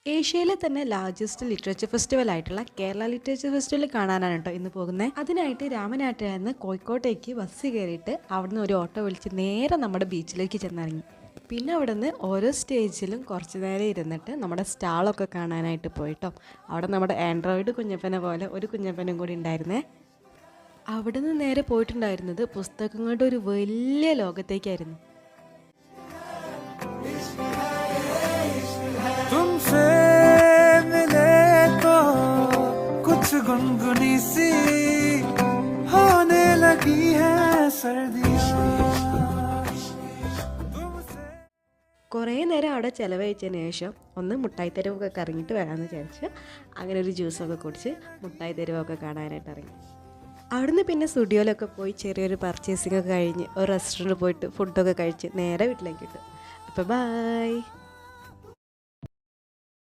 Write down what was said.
ഏഷ്യയിലെ തന്നെ largest literature festival ആയിട്ടുള്ള കേരള ലിറ്ററേച്ചർ ഫെസ്റ്റിവൽ കാണാനാണ് കേട്ടോ ഇന്ന് പോകുന്നത്. അതിനായിട്ട് രാമനാട്ടിൽ നിന്ന് കോഴിക്കോട്ടേക്ക് ബസ് കയറിയിട്ട് അവിടുന്ന് ഒരു ഓട്ടോ വിളിച്ച് നേരെ നമ്മുടെ ബീച്ചിലേക്ക് ചെന്നിറങ്ങി. പിന്നെ അവിടെ നിന്ന് ഓരോ സ്റ്റേജിലും കുറച്ച് നേരം ഇരുന്നിട്ട് നമ്മുടെ സ്റ്റാളൊക്കെ കാണാനായിട്ട് പോയിട്ടോ. അവിടെ നമ്മുടെ ആൻഡ്രോയിഡ് കുഞ്ഞപ്പനെ പോലെ ഒരു കുഞ്ഞപ്പനും കൂടി ഉണ്ടായിരുന്നേ. അവിടെ നിന്ന് നേരെ പോയിട്ടുണ്ടായിരുന്നത് പുസ്തകങ്ങളുടെ ഒരു വലിയ ലോകത്തേക്കായിരുന്നു. गुनगुनी सी होने लगी है सर्दी. കുറേ നേരം അവിടെ ചിലവഴിച്ചതിന് ശേഷം ഒന്ന് മുട്ടായി തെരുവൊക്കെ കറങ്ങിയിട്ട് വരാമെന്ന് വിചാരിച്ച് അങ്ങനെ ഒരു ജ്യൂസൊക്കെ കുടിച്ച് മുട്ടായി തെരുവൊക്കെ കാണാനായിട്ട് ഇറങ്ങി. അവിടുന്ന് പിന്നെ സ്റ്റുഡിയോയിലൊക്കെ പോയി ചെറിയൊരു പർച്ചേസിംഗ് ഒക്കെ കഴിഞ്ഞ് ഒരു റെസ്റ്റോറൻറ്റിൽ പോയിട്ട് ഫുഡൊക്കെ കഴിച്ച് നേരെ വീട്ടിലേക്ക് കിട്ടും. അപ്പോൾ ബൈ.